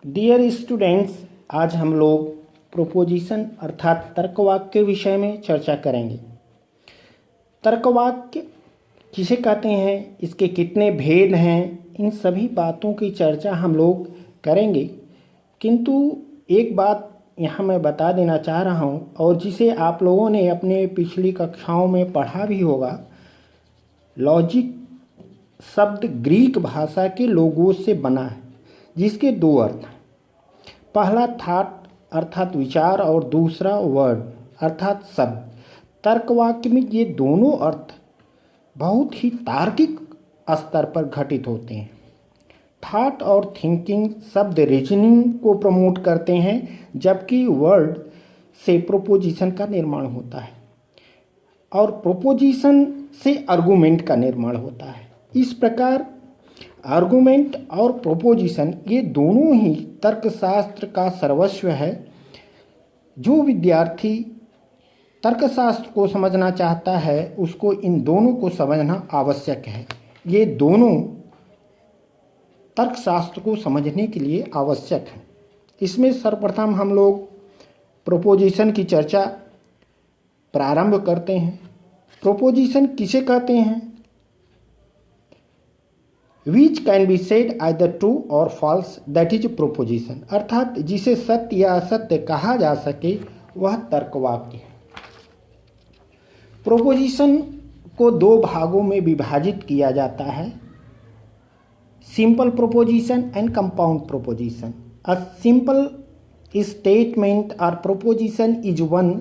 Dear students, आज हम लोग प्रोपोजिशन अर्थात तर्कवाक्य विषय में चर्चा करेंगे। तर्कवाक्य किसे कहते हैं, इसके कितने भेद हैं, इन सभी बातों की चर्चा हम लोग करेंगे। किंतु एक बात यहाँ मैं बता देना चाह रहा हूँ और जिसे आप लोगों ने अपने पिछली कक्षाओं में पढ़ा भी होगा। लॉजिक शब्द ग्रीक भाषा के लोगोस से बना है, जिसके दो अर्थ हैं। पहला थॉट अर्थात विचार और दूसरा वर्ड अर्थात शब्द। तर्कवाक्य में ये दोनों अर्थ बहुत ही तार्किक स्तर पर घटित होते हैं। थॉट और थिंकिंग शब्द रीजनिंग को प्रमोट करते हैं, जबकि वर्ड से प्रोपोजिशन का निर्माण होता है और प्रोपोजिशन से आर्गुमेंट का निर्माण होता है। इस प्रकार आर्गुमेंट और प्रोपोजिशन ये दोनों ही तर्कशास्त्र का सर्वस्व है। जो विद्यार्थी तर्कशास्त्र को समझना चाहता है उसको इन दोनों को समझना आवश्यक है। ये दोनों तर्कशास्त्र को समझने के लिए आवश्यक है। इसमें सर्वप्रथम हम लोग प्रोपोजिशन की चर्चा प्रारंभ करते हैं। प्रोपोजिशन किसे कहते हैं? Which can be said either true और फॉल्स, दैट इज प्रोपोजिशन। अर्थात जिसे सत्य या असत्य कहा जा सके वह तर्कवाक्य है। प्रोपोजिशन को दो भागों में विभाजित किया जाता है, simple proposition and compound proposition. A simple statement और proposition is one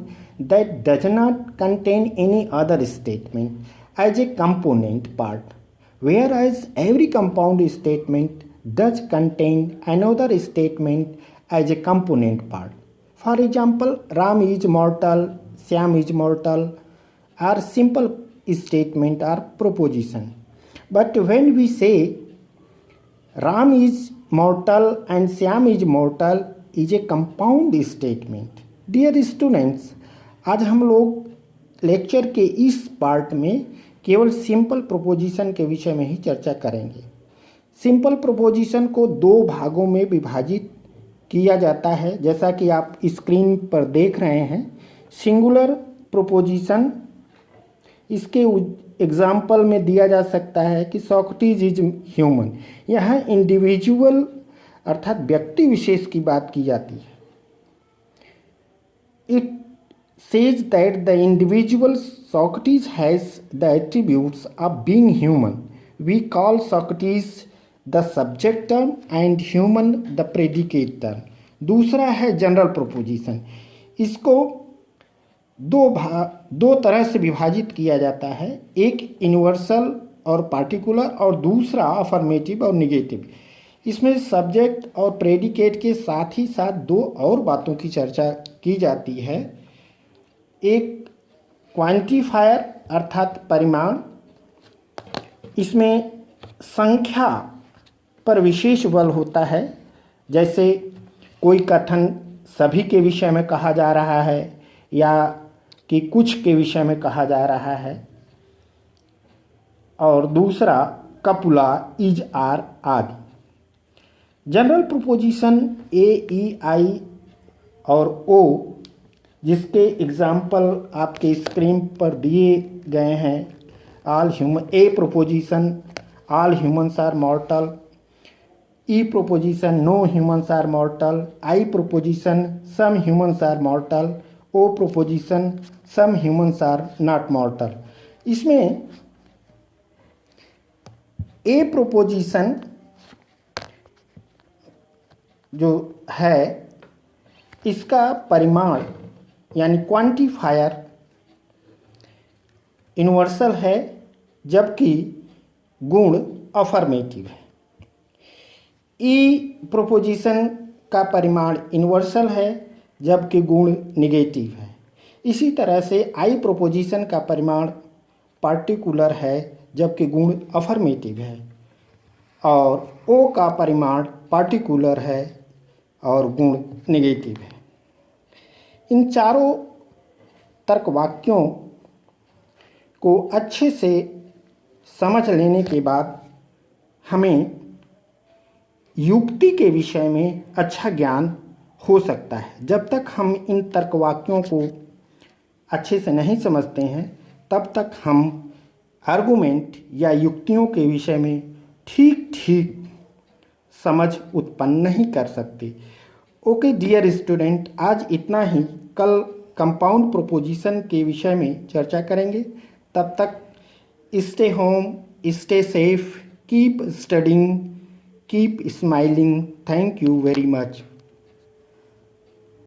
that does not contain any other statement as a component part, whereas every compound statement does contain another statement as a component part. For example, Ram is mortal, Syam is mortal are simple statement or proposition. But when we say Ram is mortal and Syam is mortal is a compound statement. Dear students, आज हम लोग lecture के इस part में केवल simple proposition के विषय में ही चर्चा करेंगे। सिंपल प्रोपोजिशन को दो भागों में विभाजित किया जाता है, जैसा कि आप स्क्रीन पर देख रहे हैं। सिंगुलर प्रोपोजिशन, इसके एग्जाम्पल में दिया जा सकता है कि सॉक्रेटिस इज ह्यूमन। यहाँ इंडिविजुअल अर्थात व्यक्ति विशेष की बात की जाती है। It says that the individual Socrates has the attributes of being human. We call Socrates the subject term and human the predicate term. दूसरा है जनरल प्रोपोजिशन। इसको दो तरह से विभाजित किया जाता है, एक यूनिवर्सल और पार्टिकुलर और दूसरा अफर्मेटिव और निगेटिव। इसमें सब्जेक्ट और प्रेडिकेट के साथ ही साथ दो और बातों की चर्चा की जाती है। एक क्वांटिफायर अर्थात परिमाण, इसमें संख्या पर विशेष बल होता है। जैसे कोई कथन सभी के विषय में कहा जा रहा है या कि कुछ के विषय में कहा जा रहा है। और दूसरा कपुला, इज, आर आदि। जनरल प्रोपोजिशन ए, ई, आई और ओ, जिसके एग्जाम्पल आपके स्क्रीन पर दिए गए हैं। All human, A proposition all humans are mortal, E proposition no humans are mortal, I proposition some humans are mortal, O proposition some humans are not mortal. इसमें A proposition जो है इसका परिमाण यानी क्वांटिफायर यूनिवर्सल है, जबकि गुण affirmative है। ई प्रोपोजिशन का परिमाण यूनिवर्सल है, जबकि गुण निगेटिव है। इसी तरह से आई प्रोपोजिशन का परिमाण पार्टिकुलर है, जबकि गुण अफर्मेटिव है। और ओ का परिमाण पार्टिकुलर है और गुण निगेटिव है। इन चारों तर्कवाक्यों को अच्छे से समझ लेने के बाद हमें युक्ति के विषय में अच्छा ज्ञान हो सकता है। जब तक हम इन तर्क वाक्यों को अच्छे से नहीं समझते हैं तब तक हम आर्गुमेंट या युक्तियों के विषय में ठीक ठीक समझ उत्पन्न नहीं कर सकते। ओके डियर स्टूडेंट, आज इतना ही। कल कंपाउंड प्रोपोजिशन के विषय में चर्चा करेंगे। तब तक stay home, stay safe, keep studying, keep smiling. Thank you very much.